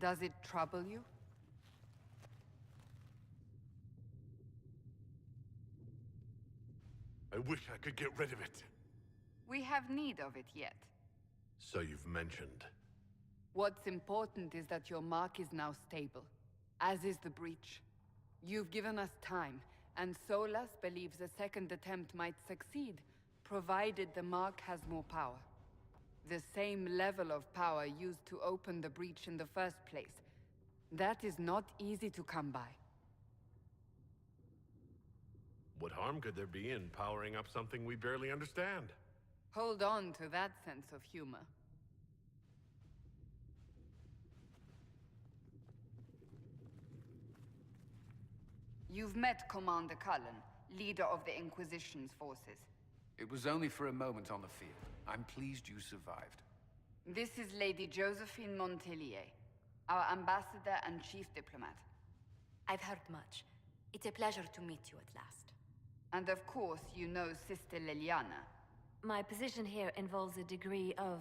Does it trouble you? I wish I could get rid of it. We have need of it yet. So you've mentioned. What's important is that your mark is now stable, as is the breach. You've given us time, and Solas believes a second attempt might succeed, provided the mark has more power. The same level of power used to open the breach in the first place. That is not easy to come by. What harm could there be in powering up something we barely understand? Hold on to that sense of humor. You've met Commander Cullen, leader of the Inquisition's forces. It was only for a moment on the field. I'm pleased you survived. This is Lady Josephine Montelier, our ambassador and chief diplomat. I've heard much. It's a pleasure to meet you at last. And of course, you know Sister Liliana. My position here involves a degree of...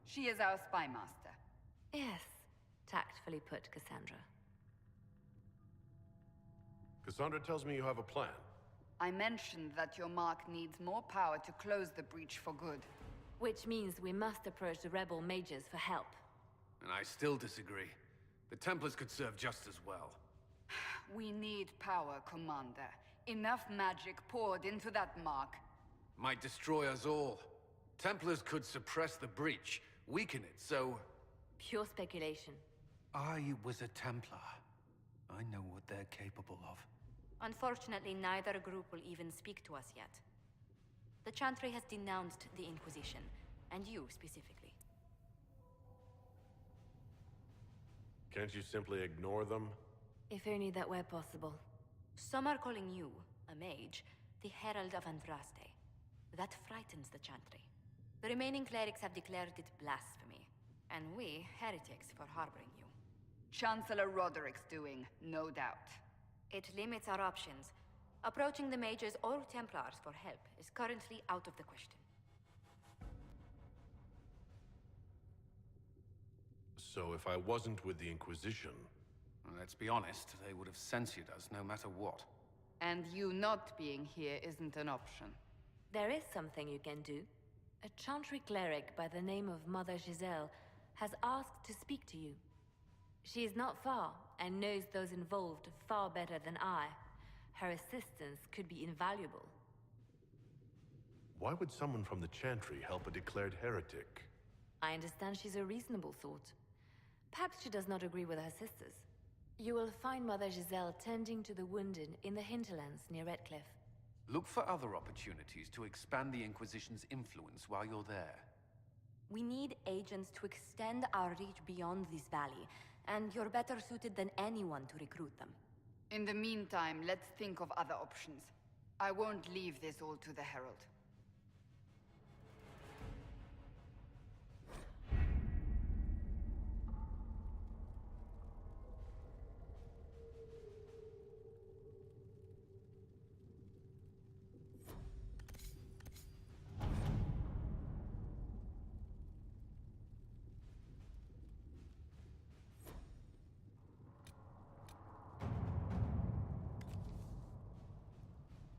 She is our spy master. Yes, tactfully put, Cassandra. Cassandra tells me you have a plan. I mentioned that your mark needs more power to close the breach for good. Which means we must approach the rebel mages for help. And I still disagree. The Templars could serve just as well. We need power, Commander. Enough magic poured into that mark. Might destroy us all. Templars could suppress the breach, weaken it, so... Pure speculation. I was a Templar. I know what they're capable of. Unfortunately, neither group will even speak to us yet. The Chantry has denounced the Inquisition, and you specifically. Can't you simply ignore them? If only that were possible. Some are calling you, a mage, the Herald of Andraste. That frightens the Chantry. The remaining clerics have declared it blasphemy, and we, heretics, for harboring you. Chancellor Roderick's doing, no doubt. It limits our options. Approaching the mages or Templars for help is currently out of the question. So if I wasn't with the Inquisition... Well, let's be honest, they would have censored us no matter what. And you not being here isn't an option. There is something you can do. A Chantry cleric by the name of Mother Giselle has asked to speak to you. She is not far, and knows those involved far better than I. Her assistance could be invaluable. Why would someone from the Chantry help a declared heretic? I understand she's a reasonable sort. Perhaps she does not agree with her sisters. You will find Mother Giselle tending to the wounded in the hinterlands near Redcliffe. Look for other opportunities to expand the Inquisition's influence while you're there. We need agents to extend our reach beyond this valley, and you're better suited than anyone to recruit them. In the meantime, let's think of other options. I won't leave this all to the Herald.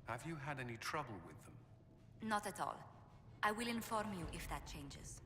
Have you had any trouble with them? Not at all. I will inform you if that changes.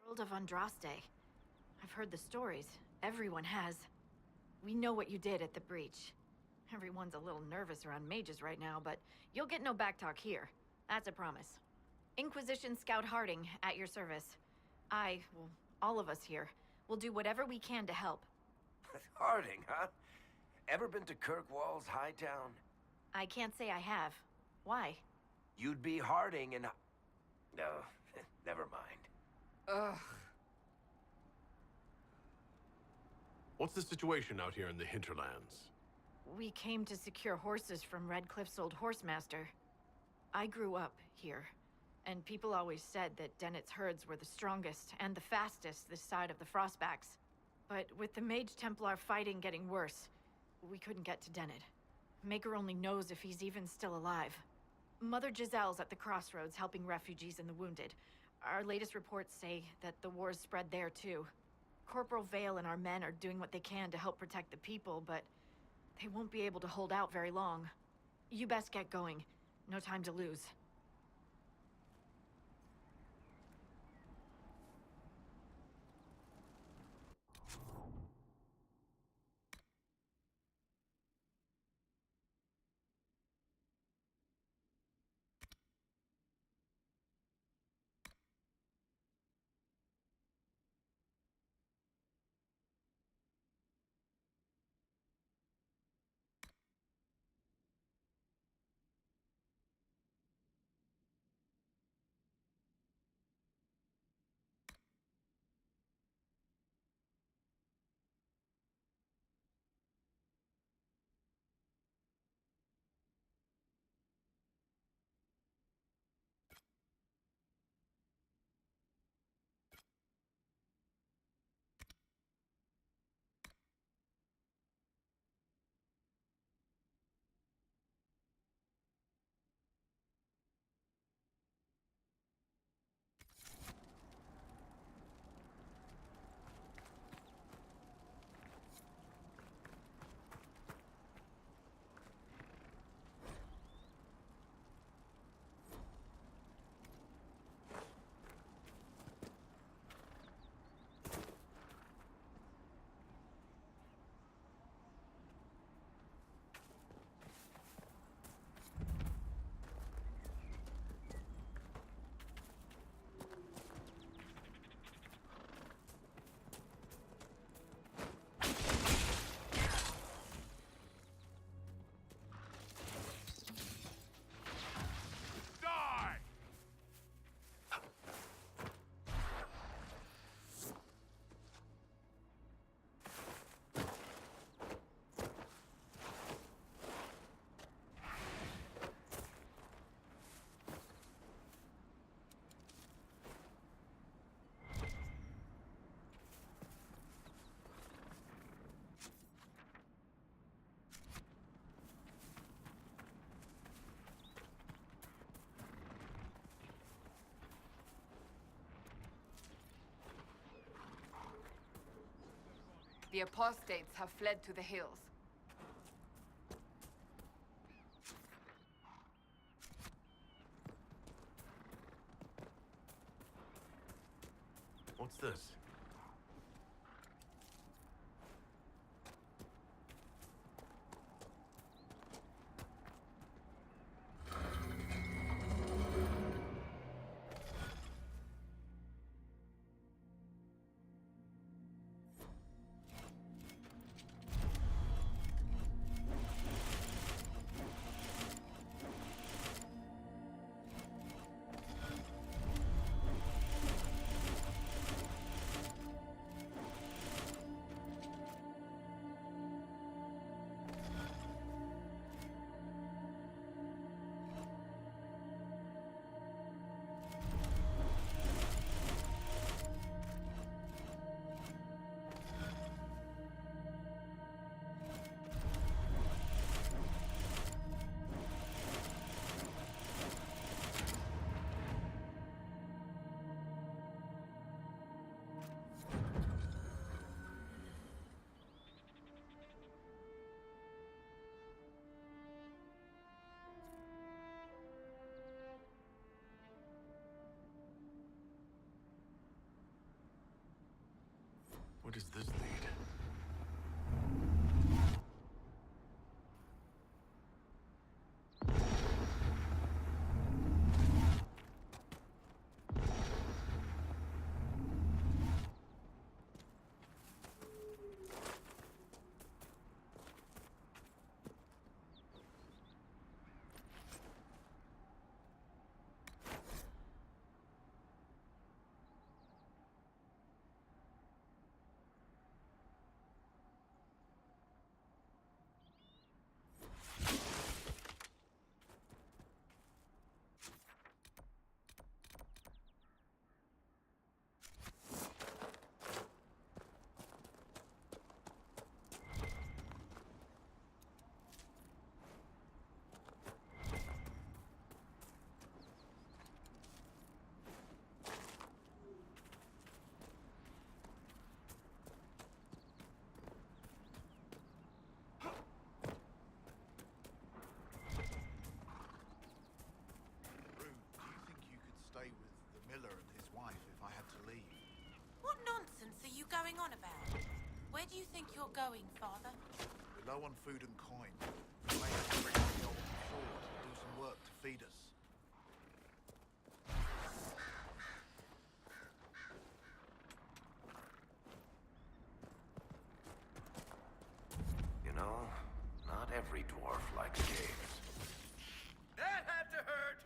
World of Andraste. I've heard the stories. Everyone has. We know what you did at the breach. Everyone's a little nervous around mages right now, but you'll get no backtalk here. That's a promise. Inquisition Scout Harding, at your service. Well, all of us here, will do whatever we can to help. Harding, huh? Ever been to Kirkwall's Hightown? I can't say I have. Why? You'd be Harding and... No, never mind. Ugh. What's the situation out here in the hinterlands? We came to secure horses from Redcliffe's old horsemaster. I grew up here, and people always said that Dennett's herds were the strongest and the fastest this side of the Frostbacks. But with the Mage Templar fighting getting worse, we couldn't get to Dennett. Maker only knows if he's even still alive. Mother Giselle's at the crossroads helping refugees and the wounded. Our latest reports say that the war's spread there too. Corporal Vale and our men are doing what they can to help protect the people, but they won't be able to hold out very long. You best get going. No time to lose. The apostates have fled to the hills. What's this? Where does this lead? Stay with the miller and his wife if I had to leave. What nonsense are you going on about? Where do you think you're going, Father? We're low on food and coin. Maybe I can bring the old forward and do some work to feed us. You know, not every dwarf likes caves. That had to hurt!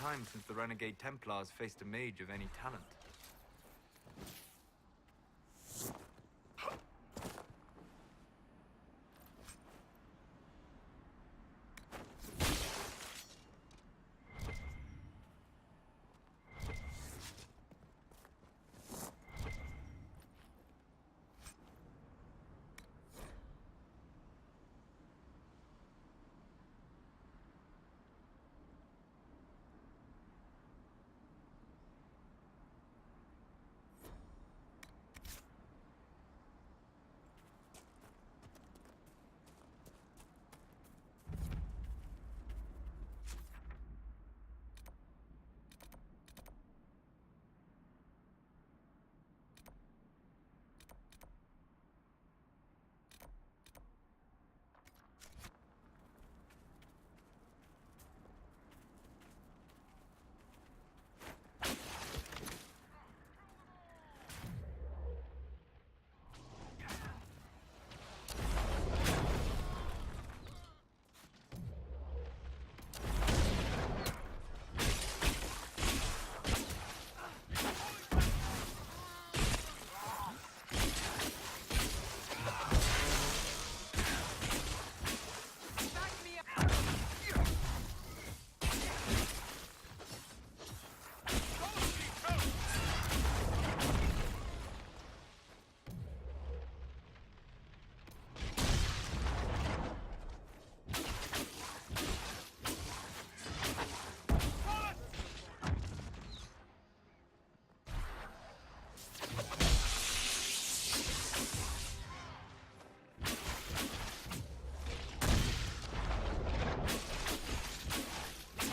time since the Renegade Templars faced a mage of any talent.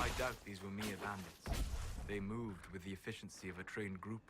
I doubt these were mere bandits. They moved with the efficiency of a trained group.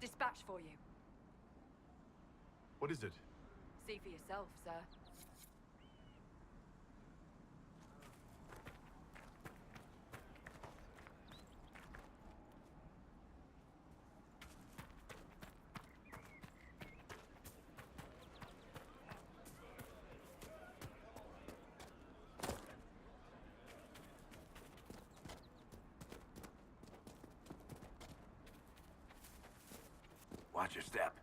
Dispatch for you. What is it? See for yourself, sir. Watch your step.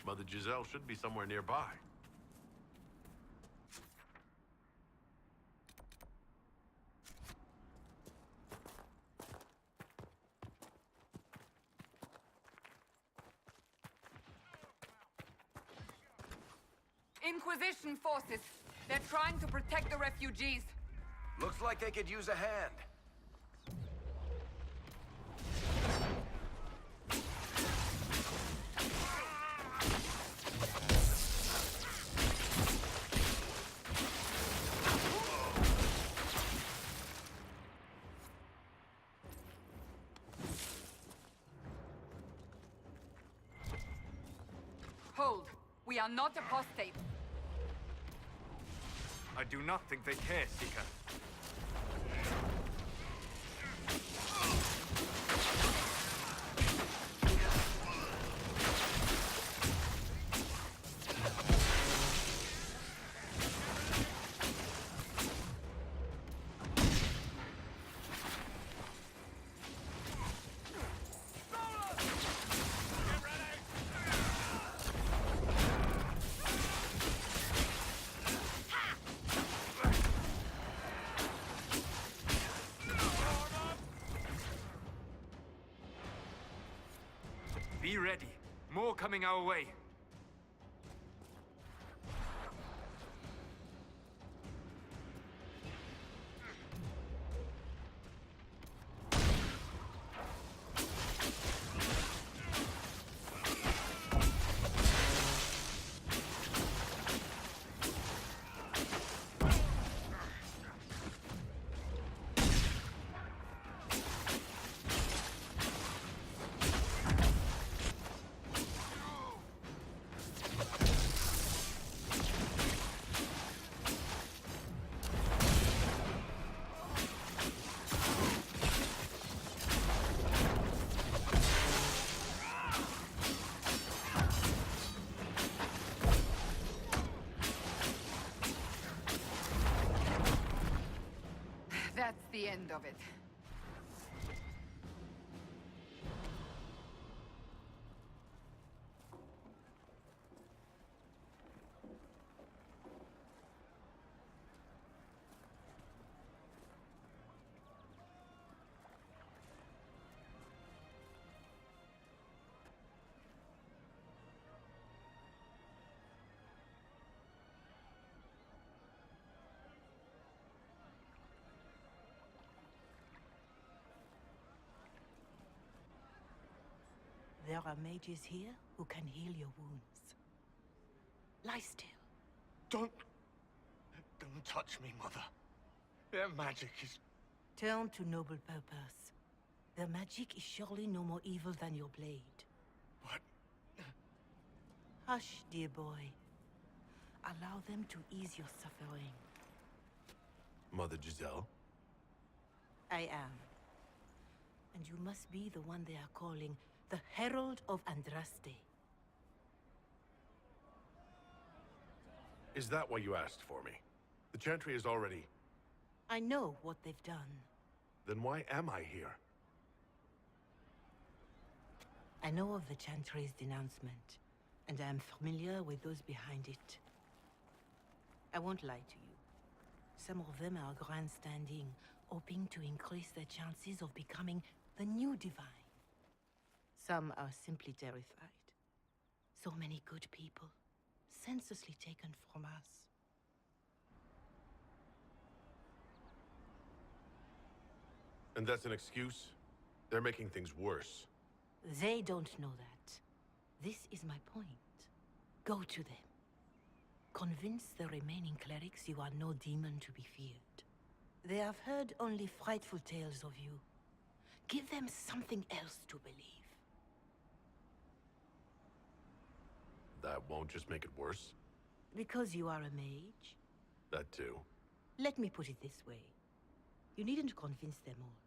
Mother Giselle should be somewhere nearby. Inquisition forces. They're trying to protect the refugees. Looks like they could use a hand. Hold. We are not apostate. I do not think they care, Seeker. Be ready. More coming our way. That's the end of it. There are mages here who can heal your wounds. Lie still. Don't touch me, Mother. Their magic is... Turn to noble purpose. Their magic is surely no more evil than your blade. What? Hush, dear boy. Allow them to ease your suffering. Mother Giselle? I am. And you must be the one they are calling the Herald of Andraste. Is that why you asked for me? The Chantry is already... I know what they've done. Then why am I here? I know of the Chantry's denouncement, and I am familiar with those behind it. I won't lie to you. Some of them are grandstanding, hoping to increase their chances of becoming the new divine. Some are simply terrified. So many good people, senselessly taken from us. And that's an excuse? They're making things worse. They don't know that. This is my point. Go to them. Convince the remaining clerics you are no demon to be feared. They have heard only frightful tales of you. Give them something else to believe. That won't just make it worse? Because you are a mage? That too. Let me put it this way. You needn't convince them all.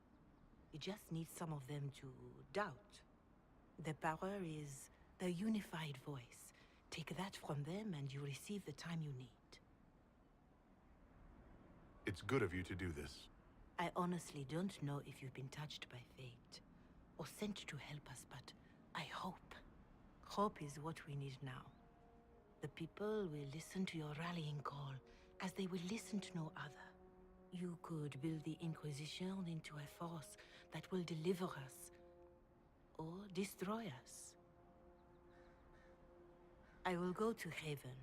You just need some of them to doubt. The power is the unified voice. Take that from them and you receive the time you need. It's good of you to do this. I honestly don't know if you've been touched by fate, or sent to help us, but I hope. Hope is what we need now. The people will listen to your rallying call, as they will listen to no other. You could build the Inquisition into a force that will deliver us, or destroy us. I will go to Haven,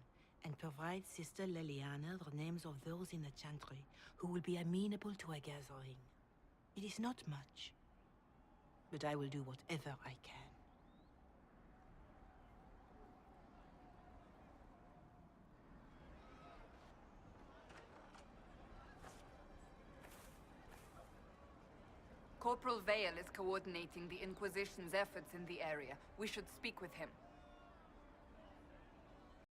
and provide Sister Leliana the names of those in the Chantry who will be amenable to a gathering. It is not much, but I will do whatever I can. Corporal Vale is coordinating the Inquisition's efforts in the area. We should speak with him.